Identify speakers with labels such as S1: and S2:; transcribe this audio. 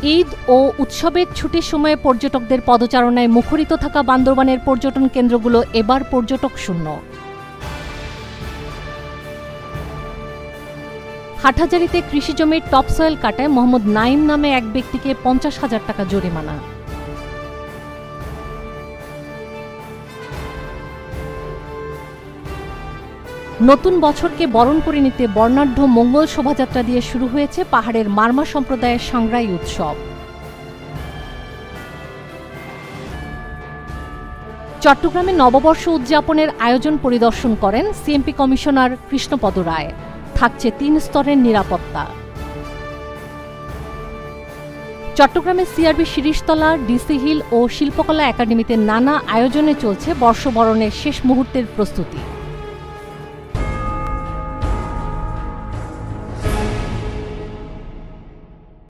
S1: ঈদ ও উৎসবের ছুটির সময়ে পর্যটকদের পদচারণায় মুখরিত থাকা বান্দরবানের পর্যটন কেন্দ্রগুলো এবার পর্যটক শূন্য। হাটহাজারীতে কৃষিজমির টপসয়েল কাটায় মোহাম্মদ নাইম নামে এক ব্যক্তিকে 50,000 টাকা জরিমানা। নতুন বছরকে বরণ করে নিতে বর্ণাঢ্য মঙ্গল শোভাযাত্রা দিয়ে শুরু হয়েছে পাহাড়ের মারমা সম্প্রদায়ের সাংগ্রাই উৎসব। চট্টগ্রামে নববর্ষ উদযাপনের আয়োজন পরিদর্শন করেন সিএমপি কমিশনার কৃষ্ণপদ রায়। থাকছে 3 স্তরের নিরাপত্তা। চট্টগ্রামে সিআরবি শিরিষতলা, ডিসি হিল ও শিল্পকলা একাডেমিতে নানা আয়োজনে চলছে বর্ষবরণের শেষ মুহূর্তের প্রস্তুতি।